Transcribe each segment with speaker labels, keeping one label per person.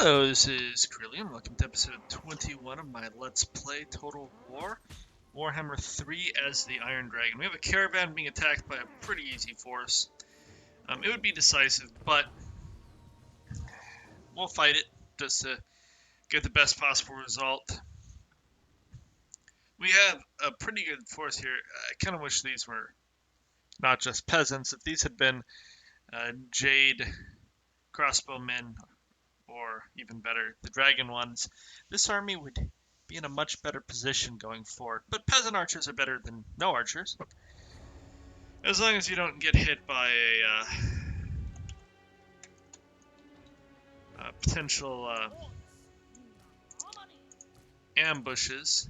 Speaker 1: Hello, this is Krillian. Welcome to episode 21 of my Let's Play Total War. Warhammer 3 as the Iron Dragon. We have a caravan being attacked by a pretty easy force. It would be decisive, but we'll fight it just to get the best possible result. We have a pretty good force here. I kind of wish these were not just peasants. If these had been Jade crossbowmen, or even better, the dragon ones, this army would be in a much better position going forward. But peasant archers are better than no archers, as long as you don't get hit by potential ambushes.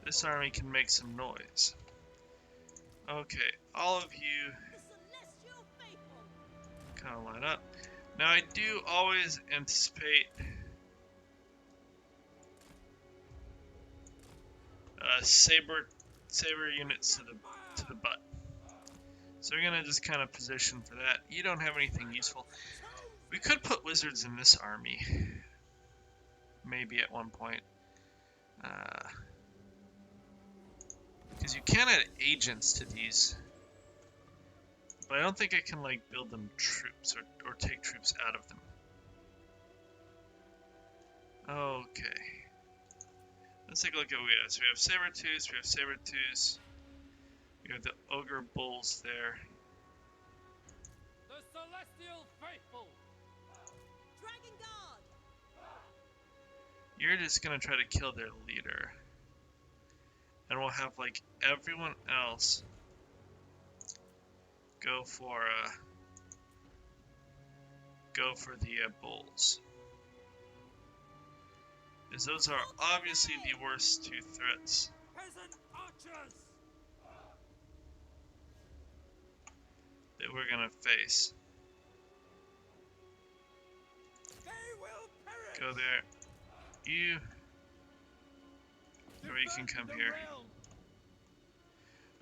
Speaker 1: This army can make some noise. Okay, all of you kind of line up. Now I do always anticipate saber units to the butt. So we're gonna just kind of position for that. You don't have anything useful. We could put wizards in this army, maybe at one point, because you can add agents to these. But I don't think I can, like, build them troops or take troops out of them. Okay. Let's take a look at what we have. So we have Saber-tooths, we have the Ogre Bulls there.
Speaker 2: The Celestial Faithful! Dragon Guard!
Speaker 1: You're just gonna try to kill their leader. And we'll have, like, everyone else go for the bulls, as those are obviously the worst two threats. That we're gonna face. Go there. You can come here.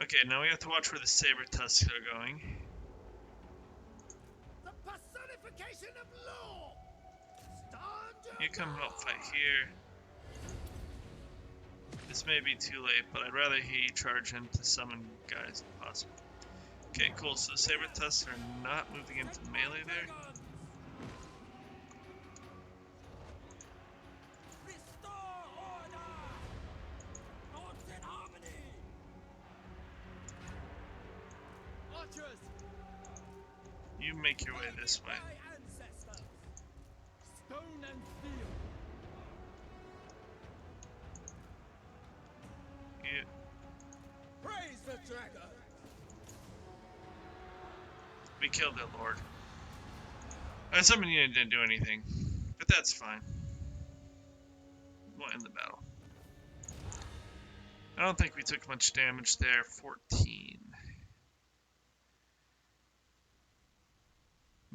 Speaker 1: Okay, now we have to watch where the saber tusks are going.
Speaker 2: The personification of law.
Speaker 1: You come help fight here. This may be too late, but I'd rather he charge in to summon guys if possible. Okay, cool. So saber tusks are not moving into melee there. You make your way this way.
Speaker 2: Stone and steel.
Speaker 1: You.
Speaker 2: Praise the dragon.
Speaker 1: We killed their lord. Somebody didn't do anything, but that's fine. We'll end the battle. I don't think we took much damage there. 14.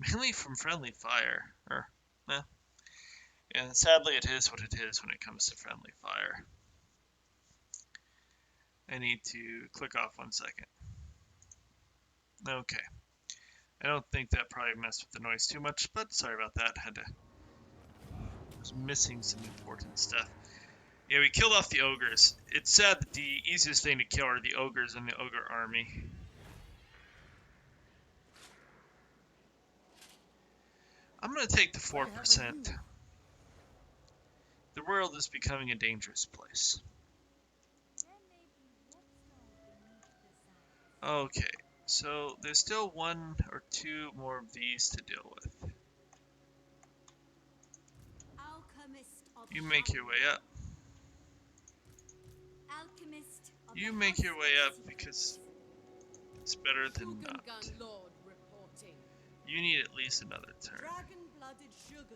Speaker 1: Mainly from friendly fire. And sadly it is what it is when it comes to friendly fire. I need to click off 1 second. Okay. I don't think that probably messed with the noise too much, but sorry about that. Was missing some important stuff. Yeah, we killed off the ogres. It's sad that the easiest thing to kill are the ogres in the ogre army. I'm going to take the 4%. The world is becoming a dangerous place. Okay, so there's still 1 or 2 more of these to deal with. You make your way up. You make your way up because it's better than not. You need at least another turn.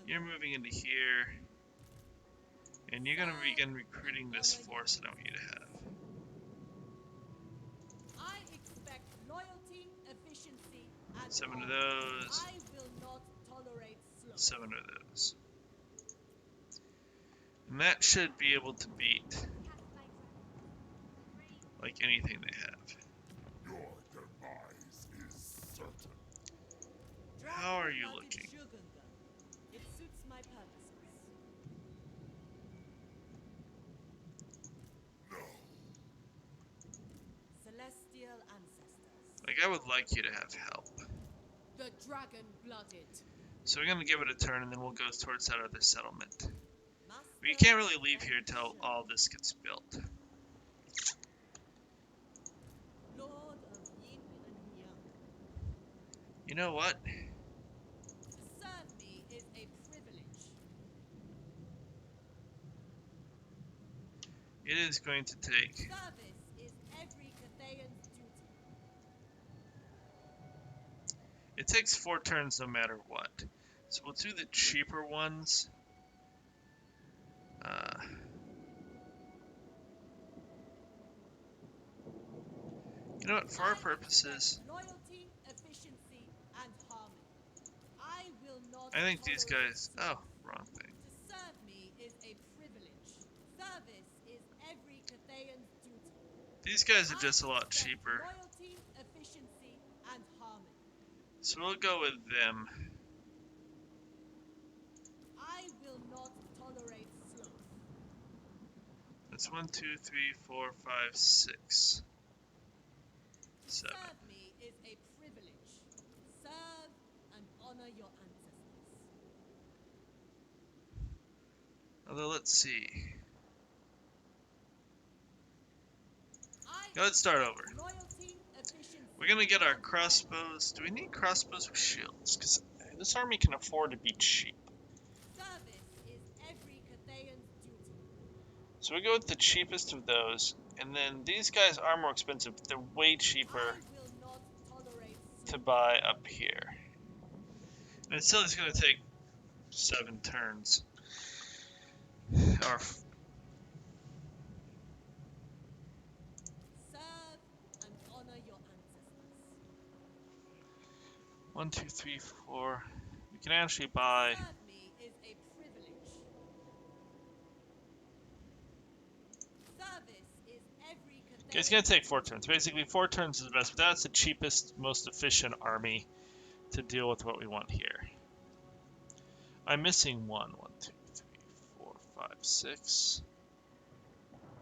Speaker 1: You're moving into here, and you're going to begin recruiting this force that I want you to have.
Speaker 2: I expect loyalty, efficiency, and
Speaker 1: 7 of those.
Speaker 2: I will not tolerate slow.
Speaker 1: 7 of those. And that should be able to beat like anything they have.
Speaker 3: Your demise is certain.
Speaker 1: How are you looking?
Speaker 2: It suits my purpose. eternal ancestors.
Speaker 1: Like, I would like you to have help.
Speaker 2: The dragon-blooded.
Speaker 1: So we're gonna give it a turn, and then we'll go towards that other settlement. We
Speaker 2: Master
Speaker 1: can't really
Speaker 2: of
Speaker 1: leave here till
Speaker 2: Evolution,
Speaker 1: all this gets built.
Speaker 2: Lord of Yin and Yang.
Speaker 1: You know what?
Speaker 2: To serve me is a privilege.
Speaker 1: It is going to take...
Speaker 2: Service is every Cathayan's duty.
Speaker 1: It takes 4 turns no matter what. So we'll do the cheaper ones. You know what? For our purposes,
Speaker 2: Loyalty, efficiency, and harmony. I will not
Speaker 1: I think these
Speaker 2: tolerate
Speaker 1: guys...
Speaker 2: sloth.
Speaker 1: Oh, wrong thing.
Speaker 2: To serve me is a privilege. Service is every Cathayan's duty.
Speaker 1: These guys are just a
Speaker 2: I
Speaker 1: lot
Speaker 2: expect
Speaker 1: cheaper.
Speaker 2: Loyalty, efficiency, and harmony.
Speaker 1: So we'll go with them.
Speaker 2: I will not tolerate sloth.
Speaker 1: That's 1, 2, 3, 4, 5, 6,
Speaker 2: To
Speaker 1: 7.
Speaker 2: serve me is a privilege. Serve and honor your ancestors.
Speaker 1: Although, let's see.
Speaker 2: I
Speaker 1: Let's start
Speaker 2: expect
Speaker 1: over.
Speaker 2: Loyalty, efficiency,
Speaker 1: We're gonna get our
Speaker 2: and
Speaker 1: crossbows. Do we need crossbows with shields? Because this army can afford to be cheap.
Speaker 2: service is every Cathayan's duty.
Speaker 1: So we go with the cheapest of those. And then these guys are more expensive, but they're way cheaper
Speaker 2: I will not tolerate
Speaker 1: to
Speaker 2: sloth.
Speaker 1: buy up here. And it still is gonna take 7 turns. Or
Speaker 2: Serve and honor your ancestors.
Speaker 1: 1, 2, 3, 4. We can actually buy...
Speaker 2: Serve me is a privilege. Service is every
Speaker 1: Okay, it's
Speaker 2: Cathayan's
Speaker 1: gonna take 4 turns. Basically, 4 turns is the best, but that's the cheapest, most efficient army to deal with what we want here. I'm missing 1. 1, 2, 3, 4, 5, 6.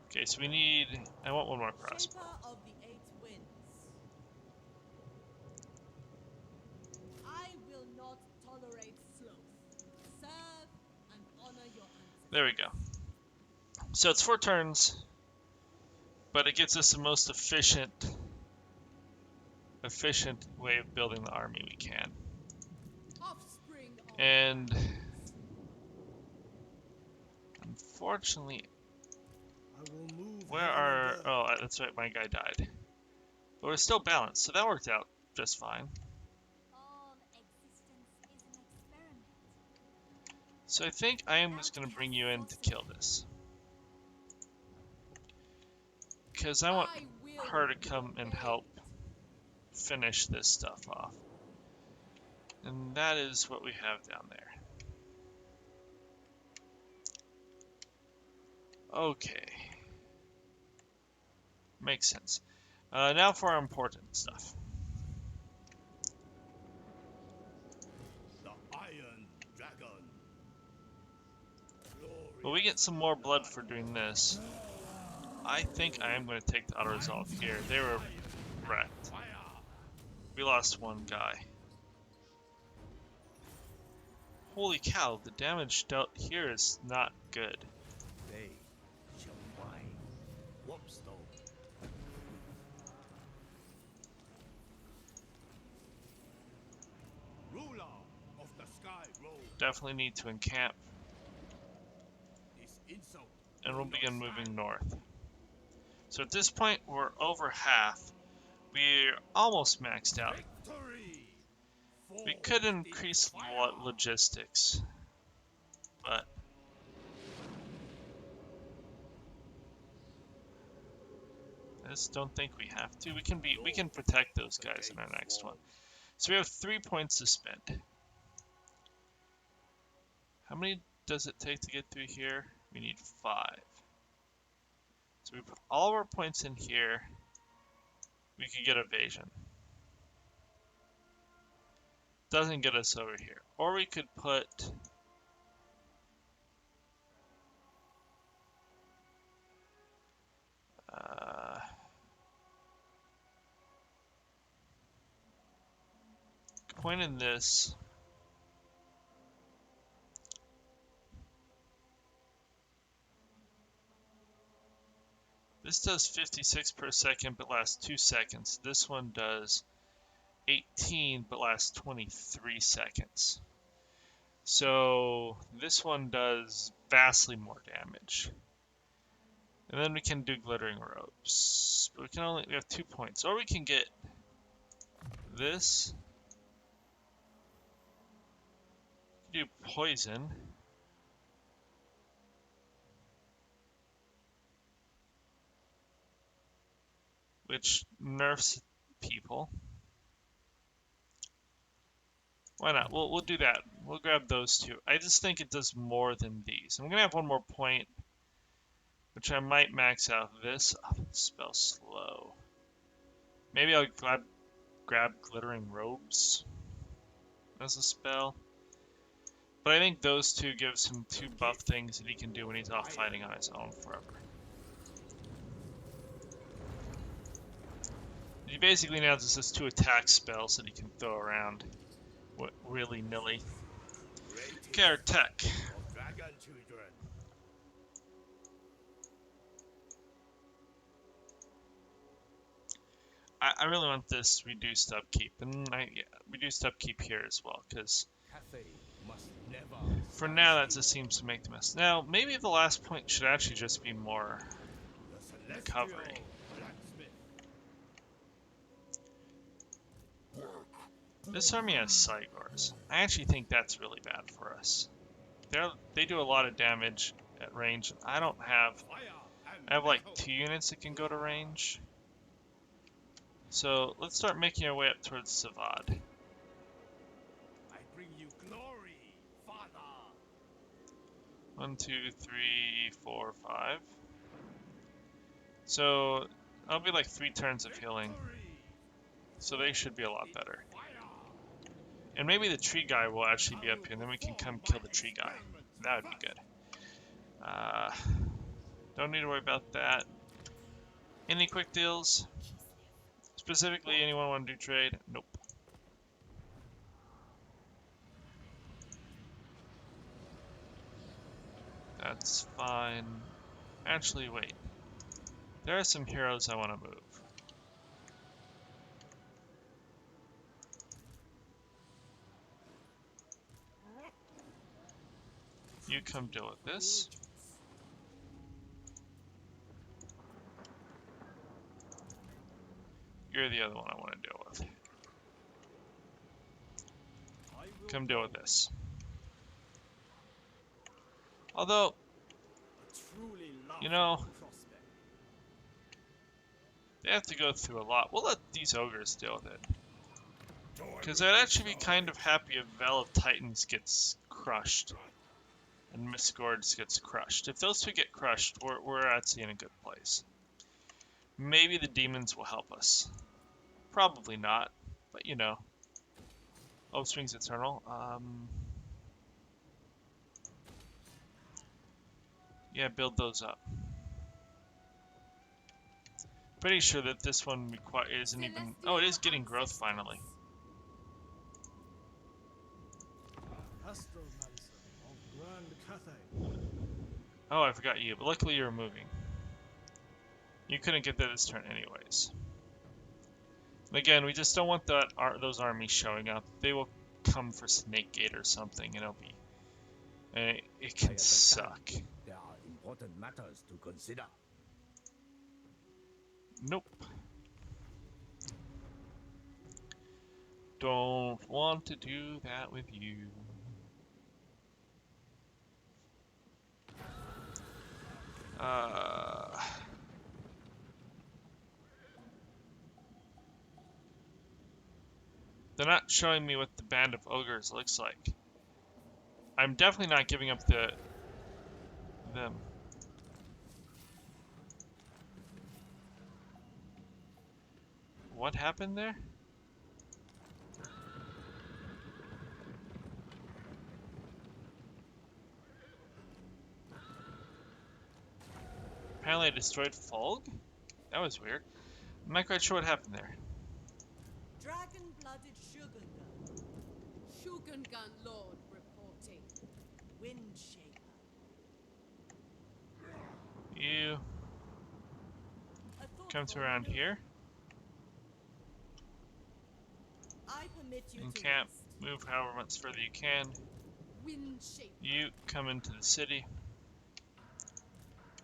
Speaker 1: Okay, so we need... I want 1 more crossbow.
Speaker 2: Shaper of the 8 winds. I will not tolerate sloth. Serve and honor your ancestors.
Speaker 1: There we go. So it's 4 turns, but it gets us the most efficient way of building the army we can.
Speaker 2: Offspring of
Speaker 1: And unfortunately,
Speaker 4: I will move
Speaker 1: where
Speaker 4: heaven
Speaker 1: are...
Speaker 4: and earth.
Speaker 1: Oh, that's right, my guy died. But we're still balanced, so that worked out just fine.
Speaker 5: All existence is an experiment.
Speaker 1: So I think I am just going to bring you in to kill this. Because I want
Speaker 2: will
Speaker 1: her to come
Speaker 2: be
Speaker 1: and
Speaker 2: obeyed.
Speaker 1: help finish this stuff off. And that is what we have down there. Okay. Makes sense. Now for our important stuff.
Speaker 4: The Iron Dragon.
Speaker 1: Well, we get some more blood for doing this. I think I am going to take the auto-resolve here. They were wrecked.
Speaker 4: Fire.
Speaker 1: We lost 1 guy. Holy cow, the damage dealt here is not good.
Speaker 4: They shall find Warpstone. Ruler of the Sky Road.
Speaker 1: Definitely need to encamp,
Speaker 4: This insult.
Speaker 1: and we'll
Speaker 4: will not
Speaker 1: begin
Speaker 4: stand.
Speaker 1: moving north. So at this point, we're over half. We're almost maxed out.
Speaker 4: Victory.
Speaker 1: We
Speaker 4: Forged
Speaker 1: could
Speaker 4: in
Speaker 1: increase
Speaker 4: fire.
Speaker 1: logistics, but I just don't think we have to. We can protect those guys in our next one. So we have 3 points to spend. How many does it take to get through here? We need 5. So we put all of our points in here. We could get evasion. Doesn't get us over here. Or we could put... point in this. This does 56 per second but lasts 2 seconds. This one does 18 but lasts 23 seconds. So this one does vastly more damage. And then we can do glittering robes. But we have 2 points. Or we can get this. Do poison. Which nerfs people. Why not? We'll do that. We'll grab those two. I just think it does more than these. I'm gonna have one more point, which I might max out this. Oh, spell slow. Maybe I'll grab glittering robes as a spell. But I think those two gives him 2 buff things that he can do when he's off fighting on his own forever. He basically now just has 2 attack spells that he can throw around willy-nilly. Okay, our tech.
Speaker 4: Of dragon children.
Speaker 1: I really want this reduced upkeep, and reduced upkeep here as well, because
Speaker 4: Cathay must never
Speaker 1: for now that just seems to make the mess. Now, maybe the last point should actually just be more
Speaker 4: the
Speaker 1: recovery.
Speaker 4: celestial blacksmith.
Speaker 1: This army has Cygors. I actually think that's really bad for us. They do a lot of damage at range. I don't have...
Speaker 4: Fire and
Speaker 1: I have like
Speaker 4: metal.
Speaker 1: 2 units that can go to range. So let's start making our way up towards Savad.
Speaker 4: I bring you glory, Father.
Speaker 1: 1, 2, 3, 4, 5. So that'll be like 3 turns of healing.
Speaker 4: Victory.
Speaker 1: So they should be a lot better.
Speaker 4: Fire.
Speaker 1: And maybe the tree guy will actually be up here, and then we can come kill the tree guy. That would be good. Don't need to worry about that. Any quick deals? Specifically, anyone want to do trade? Nope. That's fine. Actually, wait. There are some heroes I want to move. You come deal with this. You're the other one I want to deal with.
Speaker 4: I will
Speaker 1: Come deal with this. Although,
Speaker 4: a truly
Speaker 1: you know,
Speaker 4: prospect.
Speaker 1: they have to go through a lot. We'll let these ogres deal with it. Because I'd actually be kind of happy if Veil of Titans gets crushed. And Misgorge gets crushed. If those two get crushed, we're actually in a good place. Maybe the demons will help us. Probably not, but you know. Oh, Swings Eternal. Yeah, build those up. Pretty sure that this one isn't even... Oh, it is getting growth finally.
Speaker 6: Astromancer of Grand Cathay.
Speaker 1: Oh, I forgot you, but luckily you're moving. You couldn't get that this turn anyways. And again, we just don't want those armies showing up. They will come for Snake Gate or something, and it'll be... And it can suck.
Speaker 4: There are important matters to consider.
Speaker 1: Nope. Don't want to do that with you. They're not showing me what the band of ogres looks like. I'm definitely not giving up them. What happened there? Apparently I destroyed Fulg? That was weird. I'm not quite sure what happened there.
Speaker 2: Dragon-blooded sugar girl. Shugengan Lord reporting. Windshaper.
Speaker 1: You
Speaker 2: A
Speaker 1: come to
Speaker 2: thoughtful
Speaker 1: around
Speaker 2: maneuver.
Speaker 1: here
Speaker 2: I permit you
Speaker 1: and
Speaker 2: to
Speaker 1: camp.
Speaker 2: rest.
Speaker 1: Move however much further you can.
Speaker 2: Windshaper.
Speaker 1: You come into the city.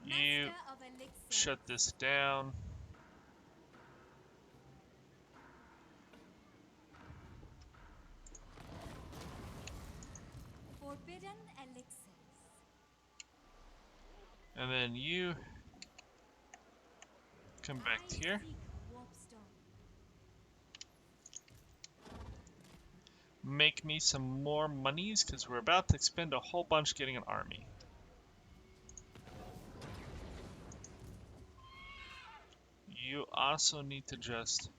Speaker 1: You
Speaker 5: Master of Elixir.
Speaker 1: shut this down.
Speaker 5: Forbidden elixirs.
Speaker 1: And then you come back
Speaker 5: I
Speaker 1: here.
Speaker 5: seek warpstone.
Speaker 1: Make me some more monies because we're about to expend a whole bunch getting an army. You also need to just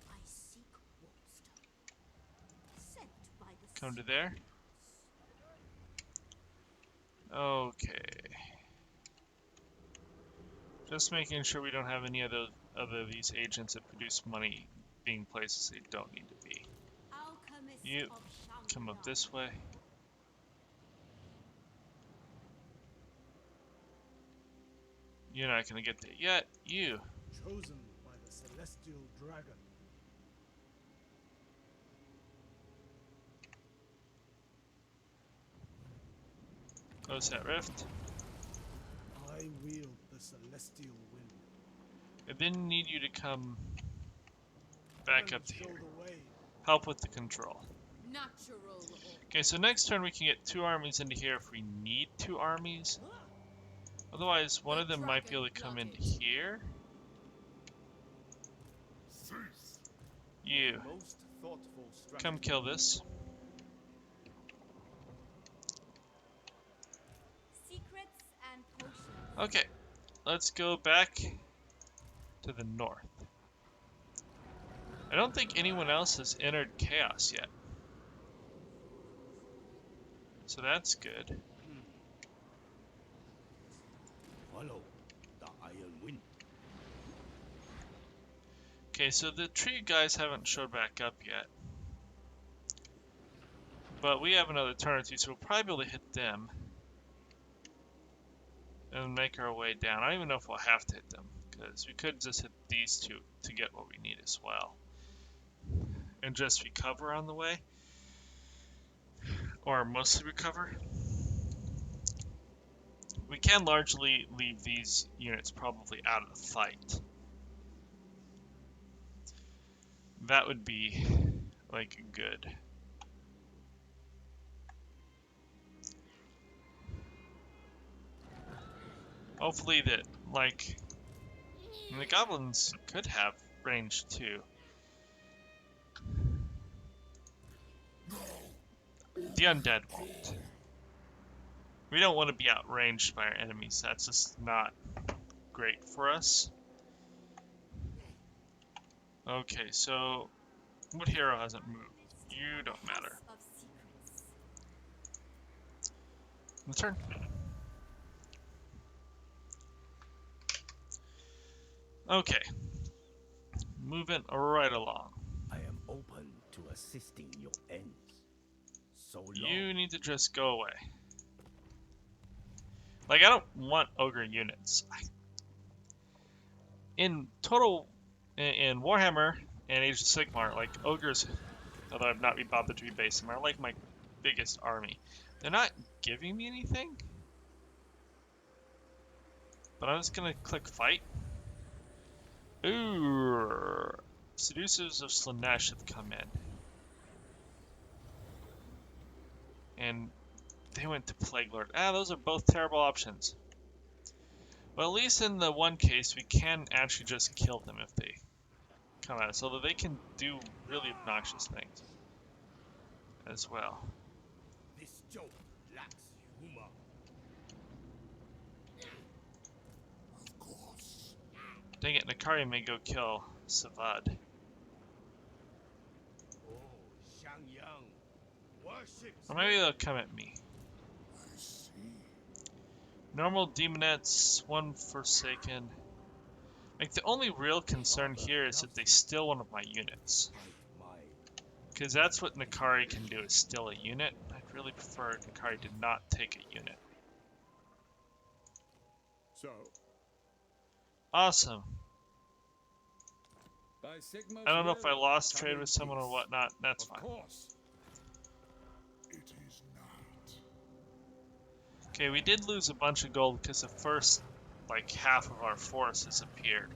Speaker 5: I seek warpstone. Sent by the
Speaker 1: come to
Speaker 5: sea
Speaker 1: there. Okay. Just making sure we don't have any of these agents that produce money being places they don't need to be.
Speaker 5: Alchemist
Speaker 1: You
Speaker 5: of
Speaker 1: come up
Speaker 5: Shanghai.
Speaker 1: this way. You're not gonna get there yet. You
Speaker 6: Chosen by the celestial dragon.
Speaker 1: close that rift.
Speaker 6: I wield the celestial wind.
Speaker 1: I then need you to come back up to
Speaker 6: Show
Speaker 1: here.
Speaker 6: the way.
Speaker 1: Help with the control.
Speaker 2: Natural.
Speaker 1: Okay, so next turn we can get 2 armies into here if we need 2 armies. Otherwise, one of them might be able to come into here.
Speaker 3: Cease.
Speaker 1: You
Speaker 4: Most thoughtful strategy.
Speaker 1: come kill this.
Speaker 5: Secrets and potions.
Speaker 1: Okay, let's go back to the north. I don't think anyone else has entered chaos yet. So that's good.
Speaker 4: Follow the iron wind.
Speaker 1: Okay, so the tree guys haven't showed back up yet. But we have another turn or two, so we'll probably be able to hit them. And make our way down. I don't even know if we'll have to hit them, because we could just hit these two to get what we need as well. And just recover on the way. Or mostly recover. We can largely leave these units probably out of the fight. That would be, like, good. Hopefully that, like, the goblins could have range too. The undead won't. We don't want to be outranged by our enemies. That's just not great for us. Okay, so what hero hasn't moved? You don't matter.
Speaker 5: House of secrets.
Speaker 1: The turn. Okay. Moving right along.
Speaker 4: I am open to assisting your ends. So long.
Speaker 1: You need to just go away. Like, I don't want ogre units. In Warhammer and Age of Sigmar, like, ogres, although I've not bothered to rebase them, are like my biggest army. They're not giving me anything. But I'm just gonna click fight. Ooh, Seducers of Slanesh have come in. And they went to Plague Lord. Ah, those are both terrible options. Well, at least in the one case, we can actually just kill them if they come at us. Although they can do really obnoxious things as well.
Speaker 4: This joke lacks humor.
Speaker 3: Of course.
Speaker 1: Dang it, Nakari may go kill Savad.
Speaker 4: Oh, Shangyang worships.
Speaker 1: Or maybe they'll come at me.
Speaker 3: I see.
Speaker 1: Normal demonettes, one Forsaken. Like, the only real concern here is that they steal one of my units.
Speaker 4: Fight my
Speaker 1: Because that's what Nakari can do, is still a unit. I'd really prefer Nakari did not take a unit.
Speaker 3: So,
Speaker 1: Awesome.
Speaker 3: by Sigma's
Speaker 1: I don't know if I
Speaker 3: will,
Speaker 1: lost
Speaker 3: come
Speaker 1: trade
Speaker 3: in
Speaker 1: with someone or
Speaker 3: peace.
Speaker 1: whatnot. That's
Speaker 3: Of
Speaker 1: fine.
Speaker 3: course. It is night.
Speaker 1: Okay, we did lose a bunch of gold because the first, like, half of our force disappeared.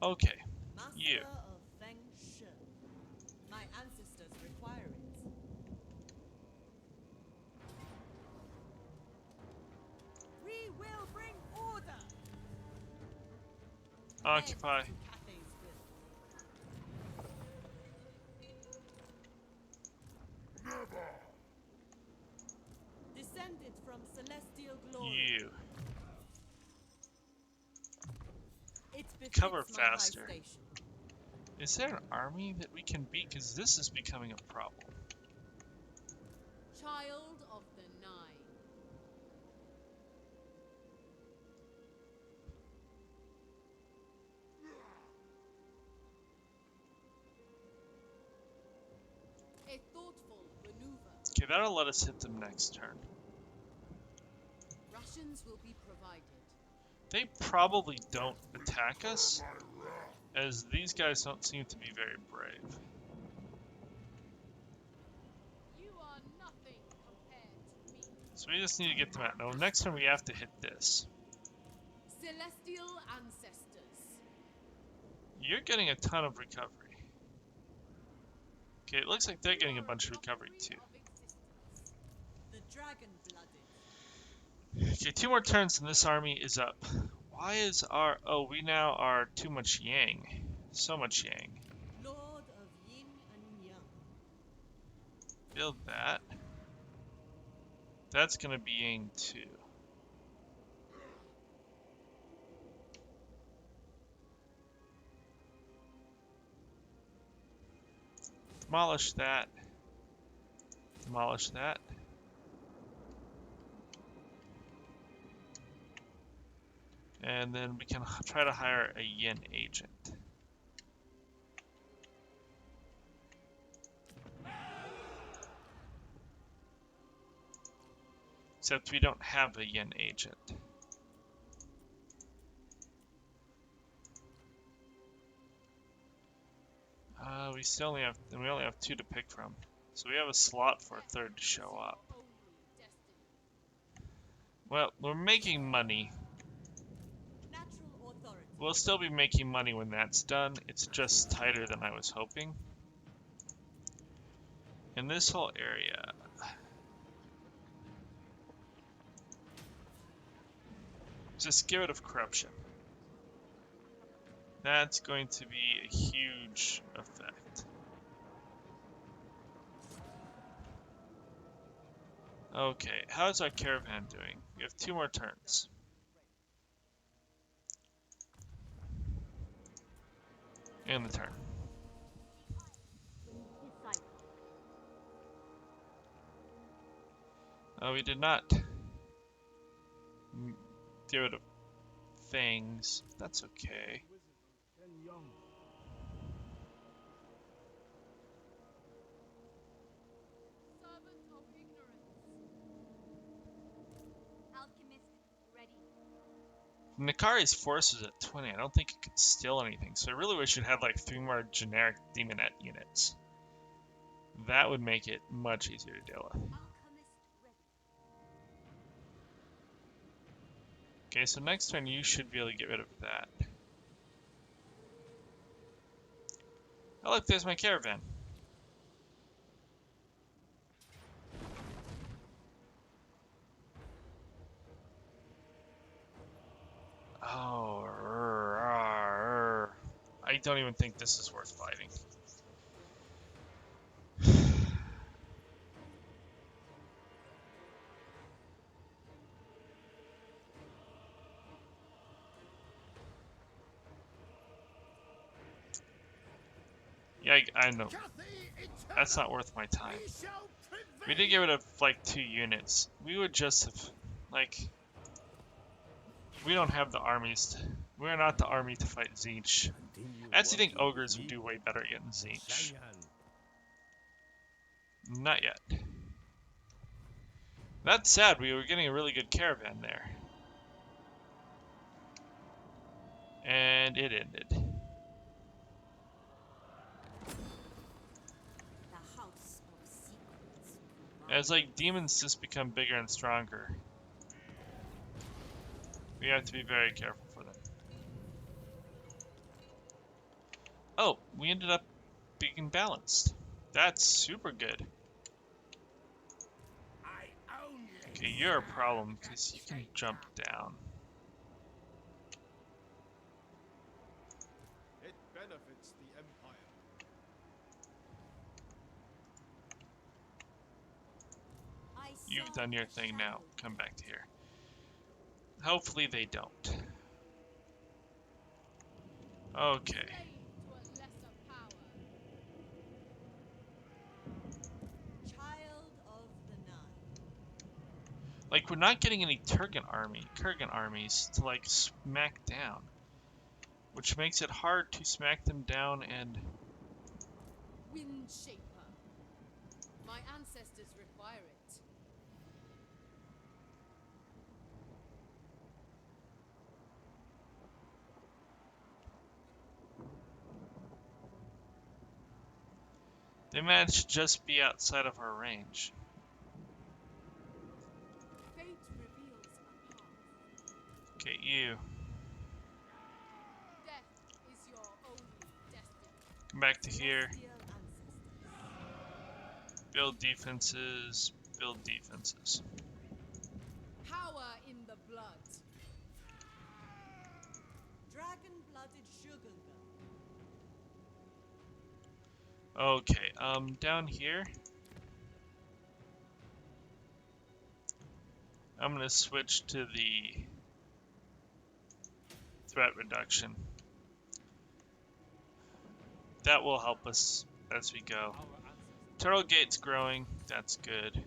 Speaker 1: Okay,
Speaker 2: Master
Speaker 1: you.
Speaker 2: of Feng Shi. My ancestors require it. We will bring order.
Speaker 1: Occupy.
Speaker 2: Head to Cathay's will.
Speaker 3: Never.
Speaker 2: Descended from celestial glory.
Speaker 1: You.
Speaker 2: It
Speaker 1: Cover
Speaker 2: befits my high
Speaker 1: faster.
Speaker 2: station.
Speaker 1: Is there an army that we can beat? Because this is becoming a problem.
Speaker 2: Child of the Nine. A thoughtful maneuver.
Speaker 1: Okay, that'll let us hit them next turn.
Speaker 2: Russians will be provided.
Speaker 1: They probably don't attack us, as these guys don't seem to be very brave.
Speaker 2: You are nothing compared to me.
Speaker 1: So we just need to get them out. No, next turn we have to hit this.
Speaker 2: Celestial ancestors.
Speaker 1: You're getting a ton of recovery. Okay, it looks like they're getting a bunch of recovery too.
Speaker 2: The dragon blooded.
Speaker 1: Okay, 2 more turns and this army is up. Why is our... Oh, we now are too much yang. So much yang.
Speaker 2: Lord of Yin and Yang.
Speaker 1: Build that. That's gonna be yang too. Demolish that. Demolish that. And then we can try to hire a yen agent. Except we don't have a yen agent. We still only have, and we only have 2 to pick from. So we have a slot for a third to show up.
Speaker 2: Only destiny.
Speaker 1: Well, we're making money.
Speaker 2: Natural authority.
Speaker 1: We'll still be making money when that's done. It's just tighter than I was hoping. In this whole area, just get rid of corruption. That's going to be a huge effect. Okay, how's our caravan doing? We have 2 more turns. And the turn. We did not get rid of fangs. That's okay.
Speaker 6: Wizard Ken Young.
Speaker 2: Servant of ignorance.
Speaker 5: Alchemist ready.
Speaker 1: Nakari's force is at 20. I don't think it could steal anything. So I really wish it had like 3 more generic demonette units. That would make it much easier to deal with.
Speaker 5: Alchemist ready.
Speaker 1: Okay, so next turn you should be able to get rid of that. Oh look, there's my caravan. Oh, I don't even think this is worth fighting. Yeah, I know. That's not worth my time. We did get rid of like 2 units. We would just have, like... We don't have the armies. We're not the army to fight Tzeentch.
Speaker 4: Continue
Speaker 1: I actually think
Speaker 4: working with
Speaker 1: ogres would
Speaker 4: me.
Speaker 1: do way better against Tzeentch.
Speaker 4: Shangyan.
Speaker 1: Not yet. That's sad. We were getting a really good caravan there. And it ended.
Speaker 2: The House of Secrets.
Speaker 1: As like demons just become bigger and stronger, we have to be very careful for them. Oh, we ended up being balanced. That's super good. Okay, you're a problem because you can jump down.
Speaker 6: It benefits the Empire.
Speaker 2: I
Speaker 1: You've
Speaker 2: saw
Speaker 1: done your
Speaker 2: the
Speaker 1: thing now.
Speaker 2: shadow
Speaker 1: Come back to here. Hopefully they don't. Okay.
Speaker 2: slave to a lesser power. Child of the Nine.
Speaker 1: Like, we're not getting any Kurgan armies to, like, smack down. Which makes it hard to smack them down and...
Speaker 2: Wind Shaper. My ancestors require it.
Speaker 1: They managed to just be outside of our range.
Speaker 2: Fate reveals a path.
Speaker 1: Okay, you.
Speaker 2: Death is your only destiny.
Speaker 1: Come back to here.
Speaker 2: Celestial ancestors.
Speaker 1: Build defenses. Build defenses.
Speaker 2: Power in the blood. Dragon-blooded sugar girl.
Speaker 1: Okay, down here. I'm gonna switch to the threat reduction. That will help us as we go. Turtle Gate's growing, that's good.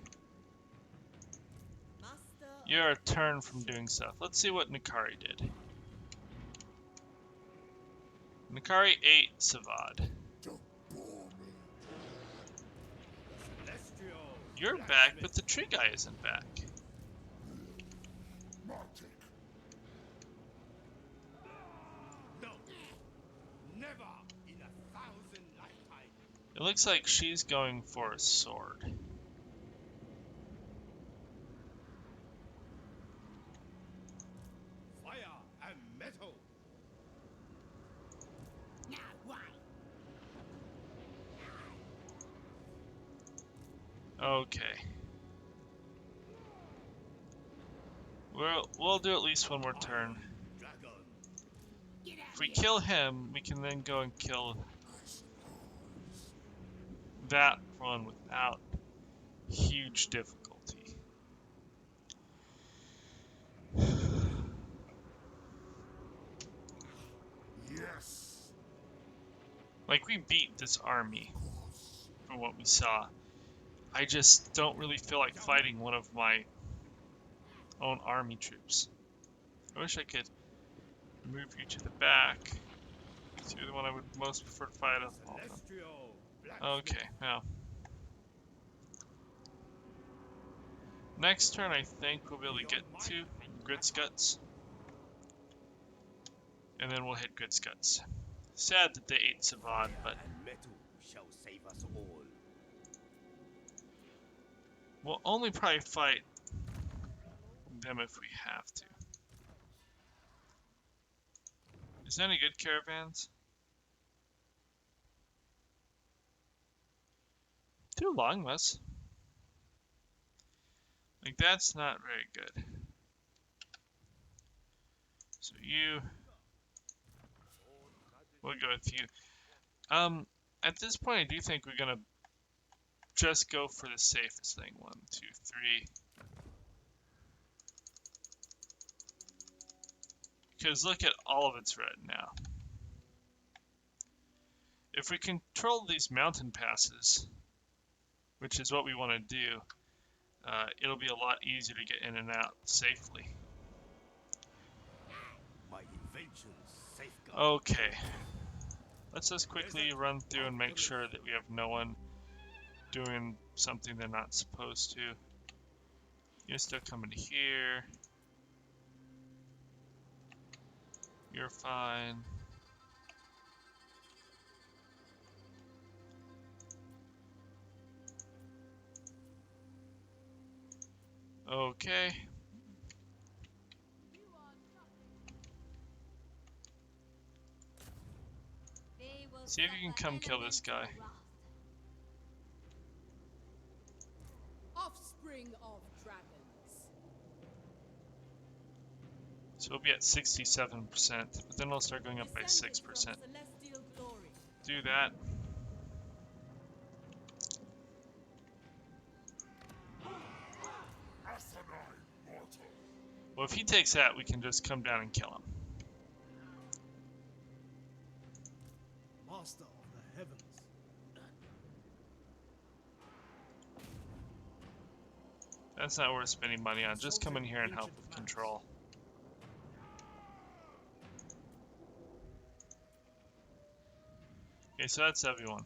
Speaker 2: Master
Speaker 1: You're a turn from doing stuff. Let's see what Nikari did. Nikari ate Savad. You're back, but the tree guy isn't back.
Speaker 6: No. Never in 1,000 lifetimes.
Speaker 1: It looks like she's going for a sword.
Speaker 6: Fire and metal. Now why?
Speaker 1: Okay. We'll do at least one more turn. If we kill him, we can then go and kill that one without huge difficulty.
Speaker 3: Yes.
Speaker 1: Like, we beat this army from what we saw. I just don't really feel like fighting one of my own army troops. I wish I could move you to the back. Because you're the one I would most prefer to fight of all of them.
Speaker 6: Celestial black.
Speaker 1: Okay, now. Next turn, I think we'll be able to get to Grit's Guts. And then we'll hit Grit's Guts. Sad that they ate Savad, but
Speaker 4: And metal shall save us all.
Speaker 1: we'll only probably fight them if we have to. Is there any good caravans? 2 Longmas. Like, that's not very good. So we'll go with you. At this point, I do think we're gonna just go for the safest thing. 1, 2, 3. Because look at all of it's red now. If we control these mountain passes, which is what we want to do, it'll be a lot easier to get in and out safely. Okay. Let's just quickly run through and make sure that we have no one doing something they're not supposed to. You're still coming here. You're fine. Okay.
Speaker 2: They will
Speaker 1: See if you can
Speaker 2: suffer
Speaker 1: come kill this guy.
Speaker 2: elemental wrath. Offspring of dragons.
Speaker 1: So we'll be at 67%, but then we'll start going up by
Speaker 2: Descended
Speaker 1: 6%.
Speaker 2: from celestial glory.
Speaker 1: Do that.
Speaker 3: Asinine mortal.
Speaker 1: Well, if he takes that, we can just come down and kill him.
Speaker 7: Master of the heavens.
Speaker 1: That's not worth spending money on. Just come in here and help with control. Okay, so that's everyone.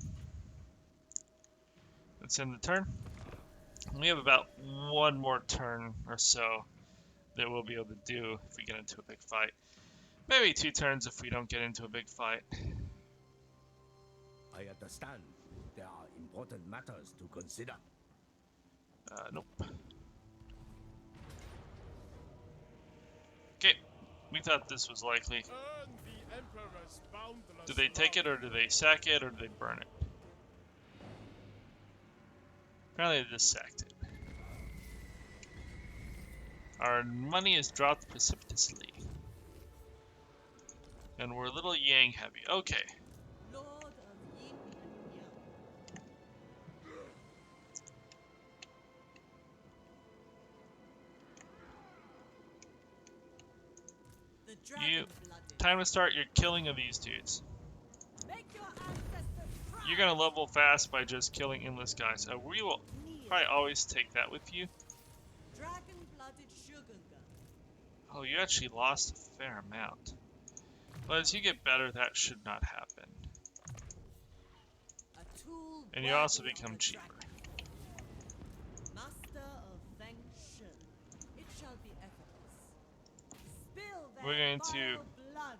Speaker 1: That's in the turn. We have about one more turn or so that we'll be able to do if we get into a big fight. Maybe 2 turns if we don't get into a big fight.
Speaker 4: I understand there are important matters to consider.
Speaker 1: Nope. Okay, we thought this was likely.
Speaker 6: Earn the Emperor's boundless
Speaker 1: Do they take it, or do they sack it, or do they burn it? Apparently they just sacked it. Our money is dropped precipitously. And we're a little yang heavy. Okay.
Speaker 2: Lord of Yin and Yang. The
Speaker 1: You,
Speaker 2: dragon-blooded.
Speaker 1: time to start your killing of these dudes.
Speaker 2: Make your ancestors proud.
Speaker 1: You're gonna level fast by just killing endless guys. We will probably always take that with you.
Speaker 2: Dragon-blooded Shogunga.
Speaker 1: Oh, you actually lost a fair amount. But as you get better, that should not happen.
Speaker 2: A tool
Speaker 1: And you also
Speaker 2: worthy of
Speaker 1: become
Speaker 2: the
Speaker 1: cheaper.
Speaker 2: dragon. Master of Feng Shui. It shall be effortless. Spill their
Speaker 1: We're going to-
Speaker 2: vile blood.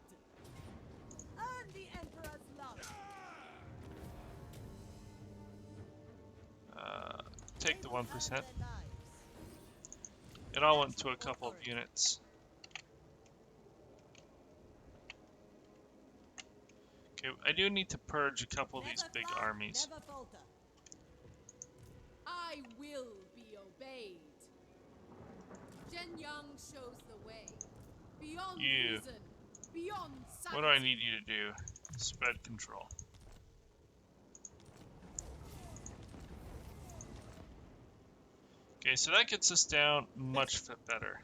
Speaker 2: Earn the Emperor's love.
Speaker 1: Take the
Speaker 2: They will
Speaker 1: 1%.
Speaker 2: earn their lives.
Speaker 1: It all went to a couple of units. Okay, I do need to purge a couple of these
Speaker 2: Never
Speaker 1: big
Speaker 2: fight,
Speaker 1: armies.
Speaker 2: Never falter. I will be obeyed. Zhen Yang shows the way. Beyond
Speaker 1: You.
Speaker 2: reason, beyond sight.
Speaker 1: What do I need you to do? Spread control. Okay, so that gets us down much better.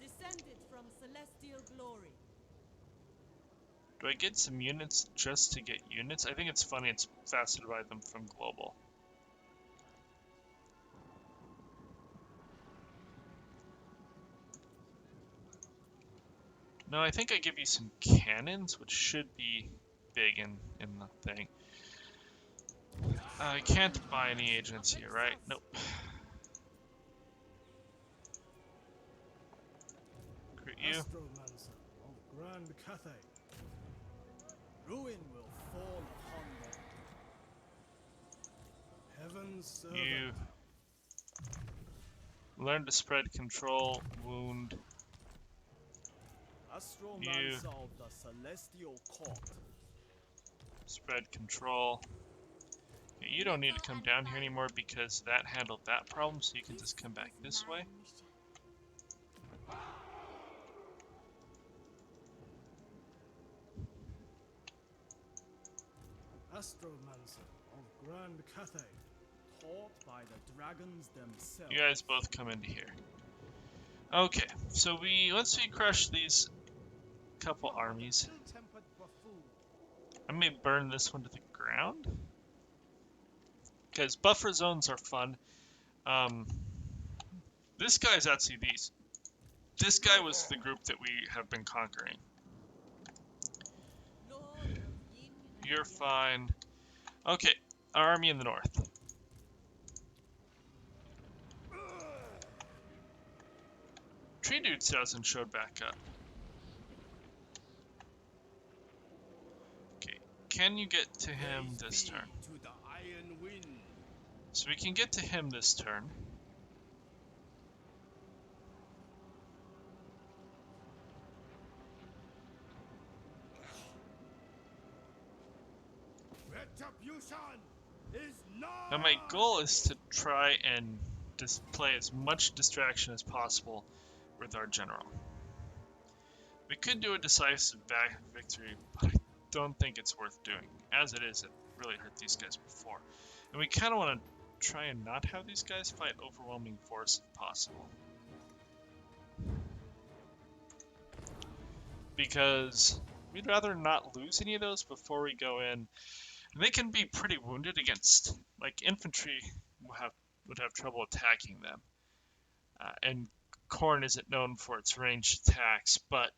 Speaker 2: Descended from celestial glory.
Speaker 1: Do I get some units just to get units? I think it's funny it's faster to buy them from global. No, I think I give you some cannons, which should be big in the thing. I can't buy any agents here, right? Nope. Recruit you.
Speaker 7: Astromancer of Grand Cathay. Ruin will fall upon them. Heaven's servant.
Speaker 1: You learn to spread control, wound.
Speaker 7: Astromancer of the Celestial Court.
Speaker 1: Spread control. Okay, you don't need to come down here anymore because that handled that problem, so you can just come back this way.
Speaker 7: Astromancer of Grand Cathay. Taught by the dragons themselves.
Speaker 1: You guys both come into here. Okay, so once we crush these couple armies,
Speaker 6: Ill-tempered buffoon.
Speaker 1: I may burn this one to the ground. Because buffer zones are fun. This guy's actually these. This guy was the group that we have been conquering. you're fine. Okay, our army in the north. Tree Dude hasn't showed back up. Okay, can you get to him this turn?
Speaker 6: To the iron wind.
Speaker 1: So we can get to him this turn.
Speaker 6: Retribution is not.
Speaker 1: Now my goal is to try and display as much distraction as possible with our general. We could do a decisive victory, but I don't think it's worth doing. As it is, it really hurt these guys before. And we kind of want to try and not have these guys fight overwhelming force if possible. Because we'd rather not lose any of those before we go in. And they can be pretty wounded against, like, infantry would have trouble attacking them. And Khorne isn't known for its ranged attacks, but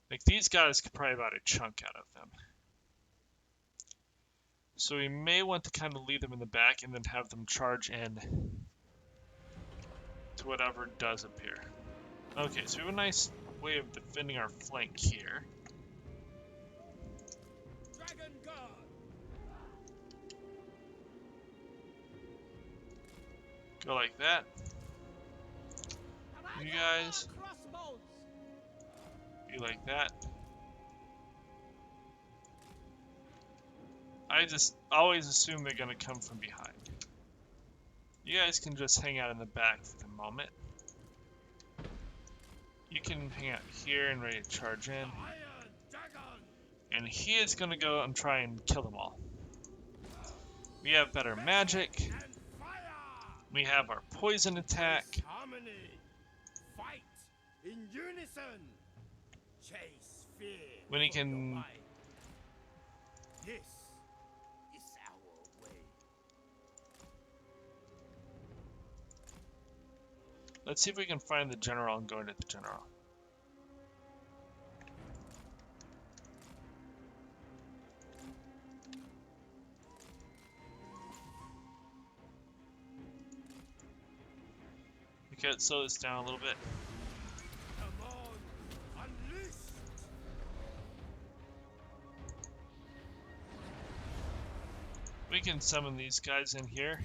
Speaker 1: like these guys could probably about a chunk out of them. So we may want to kind of leave them in the back and then have them charge in to whatever does appear. Okay, so we have a nice way of defending our flank here.
Speaker 6: Dragon Guard.
Speaker 1: Go like that. You guys,
Speaker 6: Crossbows.
Speaker 1: be like that. I just always assume they're gonna come from behind. You guys can just hang out in the back for the moment. You can hang out here and ready to charge in.
Speaker 6: Iron Dragon.
Speaker 1: And he is gonna go and try and kill them all. We have better magic.
Speaker 6: And fire.
Speaker 1: We have our poison attack.
Speaker 6: Harmony. Fight in unison. Chase fear.
Speaker 1: When he
Speaker 6: from
Speaker 1: can-
Speaker 6: your mind. This is our way.
Speaker 1: Let's see if we can find the general and go into the general. Okay, let's slow this down a little bit.
Speaker 6: Come on. Unleashed.
Speaker 1: We can summon these guys in here.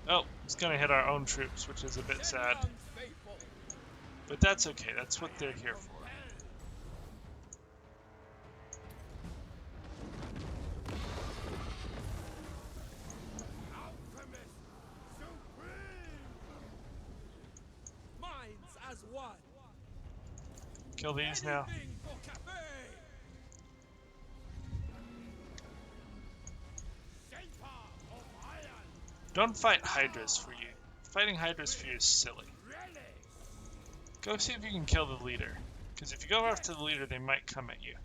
Speaker 1: Oh, it's gonna hit our own troops, which is a bit sad. But that's okay, that's what they're here for.
Speaker 6: Minds as one.
Speaker 1: Kill these now.
Speaker 6: Anything for Cathay. Shaper of iron.
Speaker 1: Don't fight Hydras for you. Fighting Hydras for you is silly.
Speaker 6: Relish.
Speaker 1: Go see if you can kill the leader. Because if you go after the leader, they might come at you.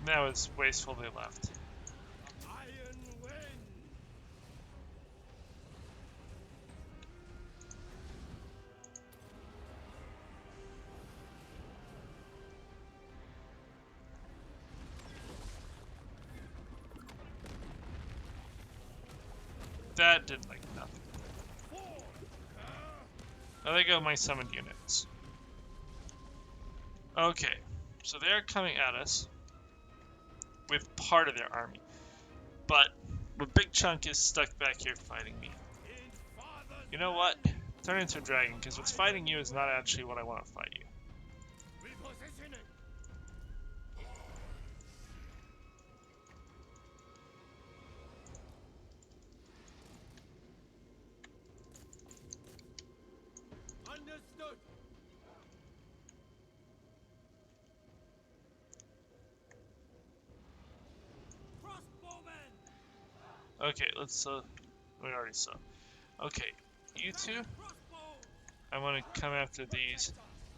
Speaker 1: That was wasteful they left.
Speaker 6: Iron wind.
Speaker 1: That did like nothing. Now there go my summoned units. Okay, so they're coming at us with part of their army. But a big chunk is stuck back here fighting me. You know what? Turn into a dragon, because what's fighting you is not actually what I want to fight you.
Speaker 6: Repositioning. good. Crossbowmen.
Speaker 1: Okay, let's we already saw. Okay, you two,
Speaker 6: Crossbows.
Speaker 1: I want to come after these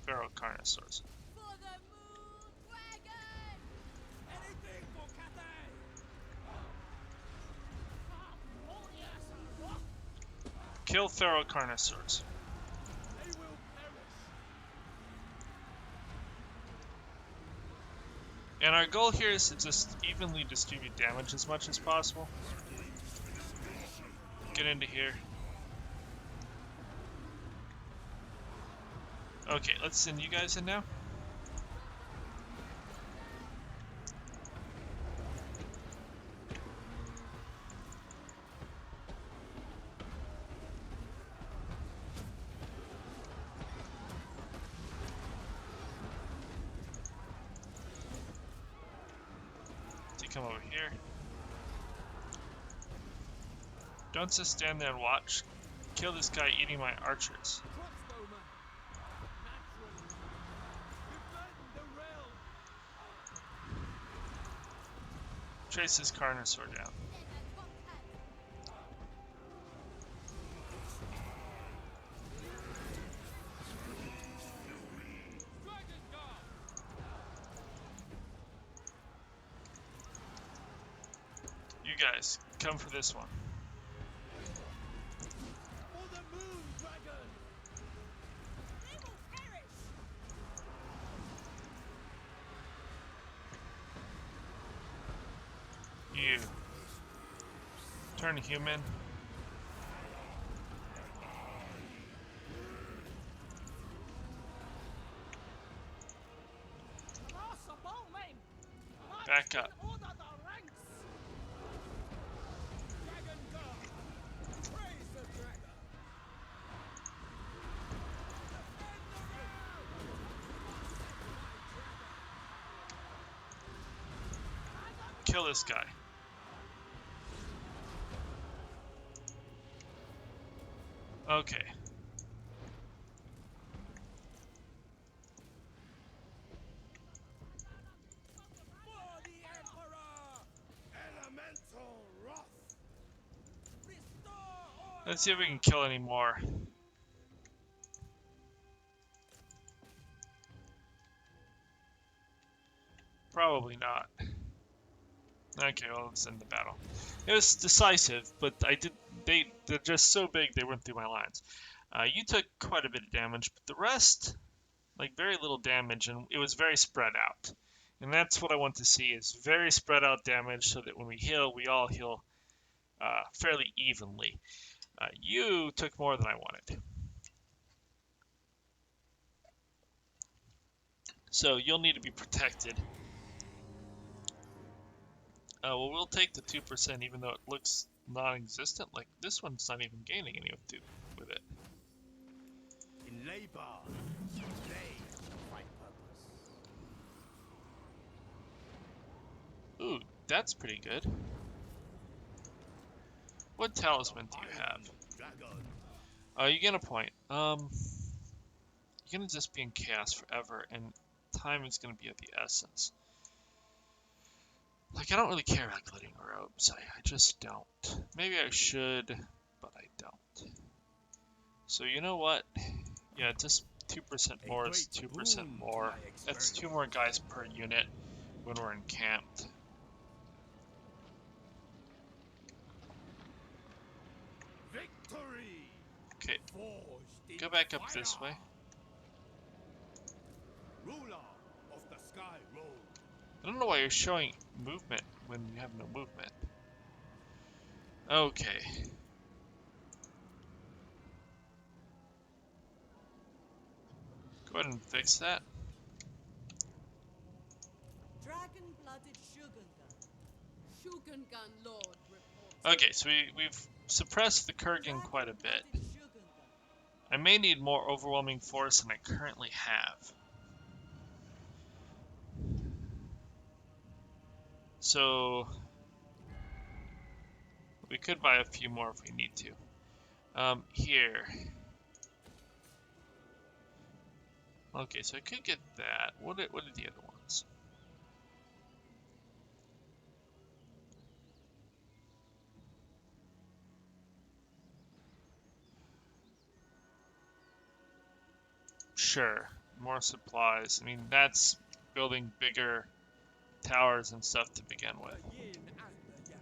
Speaker 1: feral carnosaurs.
Speaker 2: For the moon dragon!
Speaker 6: Anything for Cathay.
Speaker 1: Kill feral carnosaurs.
Speaker 6: They will perish.
Speaker 1: And our goal here is to just evenly distribute damage as much as possible. Get into here. Okay, let's send you guys in now. So you come over here. Don't just stand there and watch. Kill this guy eating my archers.
Speaker 6: Crossbowmen. Naturally. Defend the realm.
Speaker 1: Trace this carnosaur down.
Speaker 6: Dragon Guard.
Speaker 1: You guys, come for this one.
Speaker 6: For the moon dragon.
Speaker 2: They will perish!
Speaker 1: You. Turn human.
Speaker 6: Crossbowmen.
Speaker 1: Back up.
Speaker 6: Order the ranks. Dragon Guard. Praise the dragon.
Speaker 1: Kill this guy. Okay.
Speaker 6: For the Emperor. Elemental wrath. Restore order.
Speaker 1: Let's see if we can kill any more. Probably not. Okay, well, let's end the battle. It was decisive, but they're just so big they went through my lines. You took quite a bit of damage, but the rest, like very little damage, and it was very spread out. And that's what I want to see, is very spread out damage, so that when we heal, we all heal fairly evenly. You took more than I wanted. So you'll need to be protected. Well, we'll take the 2%, even though it looks non-existent. Like, this one's not even gaining any with it.
Speaker 4: In labor, they find purpose.
Speaker 1: Ooh, that's pretty good. What talisman do you have?
Speaker 4: Dragon.
Speaker 1: You get a point. You're gonna just be in chaos forever, and time is gonna be of the essence. Like, I don't really care about glittering robes. I just don't. Maybe I should, but I don't. So you know what? Yeah, just 2% more is 2% more. That's 2 more guys per unit when we're encamped.
Speaker 6: Victory.
Speaker 1: Okay,
Speaker 6: Forged in
Speaker 1: go back up
Speaker 6: fire.
Speaker 1: this way.
Speaker 6: Ruler of the sky road.
Speaker 1: I don't know why you're showing movement when you have no movement. Okay. Go ahead and fix that.
Speaker 2: Dragon-blooded Shogungan.
Speaker 8: Shogungan Lord reports.
Speaker 1: Okay, so we've suppressed the Kurgan quite a bit.
Speaker 2: Dragon-blooded Shogungan.
Speaker 1: I may need more overwhelming force than I currently have. So we could buy a few more if we need to. Here. Okay, so I could get that. What are the other ones? Sure, more supplies. I mean, that's building bigger towers and stuff to begin with.
Speaker 6: yin and the yang.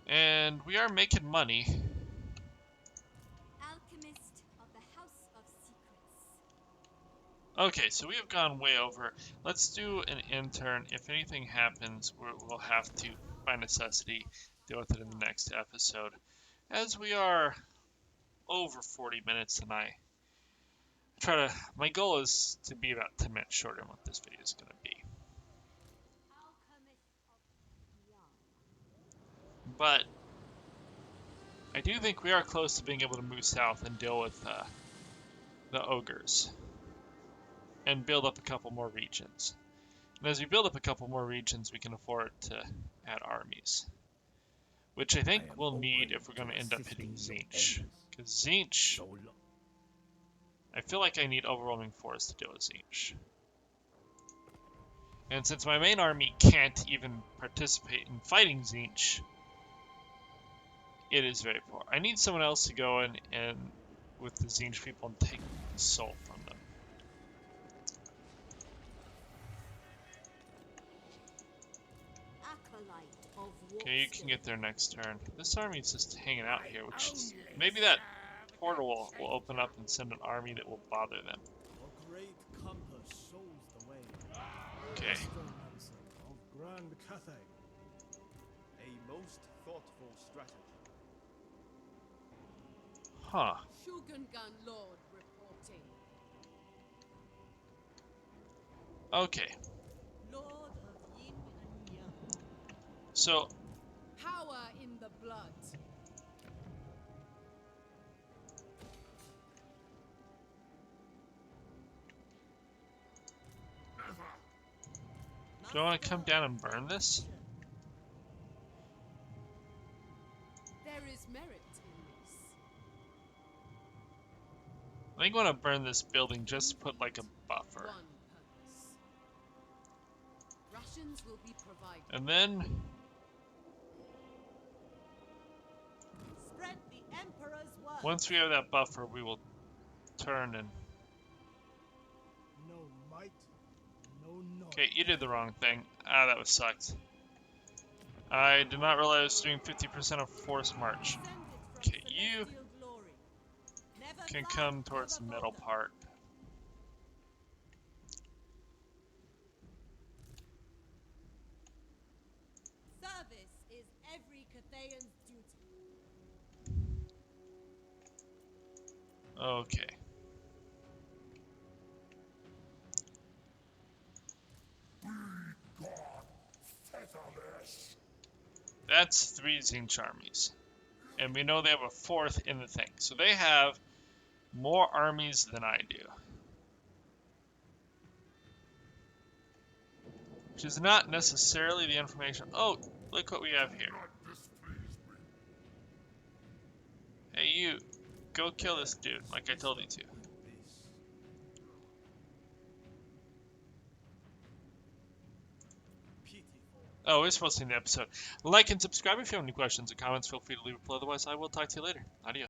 Speaker 1: And we are making money.
Speaker 5: Alchemist of the House of Secrets.
Speaker 1: Okay, so we have gone way over. Let's do an intern. If anything happens, we'll have to, by necessity, deal with it in the next episode. As we are over 40 minutes tonight, my goal is to be about 10 minutes shorter than what this video is going to be.
Speaker 5: Alchemist of Young.
Speaker 1: But I do think we are close to being able to move south and deal with the ogres and build up a couple more regions. And as we build up a couple more regions, we can afford to add armies, which I think we'll need if we're going to end up hitting Tzeentch. Because Tzeentch,
Speaker 4: So long.
Speaker 1: I feel like I need overwhelming force to deal with Tzeentch. And since my main army can't even participate in fighting Tzeentch, it is very poor. I need someone else to go in and with the Tzeentch people and take the soul from them.
Speaker 2: Acolyte of
Speaker 1: Okay, you can get there next turn. This army's just hanging out here, which is, maybe that portal will open up and send an army that will bother them.
Speaker 7: Your great compass shows the way.
Speaker 1: Okay.
Speaker 7: Astromancer of Grand Cathay.
Speaker 6: A most thoughtful strategy.
Speaker 1: Huh.
Speaker 8: Shogungan Lord reporting.
Speaker 1: Okay.
Speaker 2: Lord of Yin and Yang.
Speaker 1: So,
Speaker 8: Power in the blood.
Speaker 1: do I want to come down and burn this?
Speaker 8: There is merit in this.
Speaker 1: I think I want to burn this building just to put like a buffer.
Speaker 8: One purpose. Rations will be provided.
Speaker 1: And then,
Speaker 2: Spread the Emperor's word.
Speaker 1: once we have that buffer, we will turn and...
Speaker 7: No might, no knowledge.
Speaker 1: Okay, you did the wrong thing. Ah, that was sucked. I did not realize I was doing 50% of force march.
Speaker 2: Descended from
Speaker 1: Okay, you
Speaker 2: celestial glory. Never
Speaker 1: can
Speaker 2: thought
Speaker 1: come
Speaker 2: of
Speaker 1: towards
Speaker 2: a
Speaker 1: the middle
Speaker 2: border.
Speaker 1: part.
Speaker 2: Service is every Cathayan's duty.
Speaker 1: Okay. That's 3 Tzeentch armies. And we know they have a 4th in the thing. So they have more armies than I do. Which is not necessarily the information. Oh, look what we have here. Hey, you. Go kill this dude, like I told you to. Oh, we're supposed to end the episode. Like and subscribe if you have any questions or comments. Feel free to leave a below. Otherwise, I will talk to you later. Adios.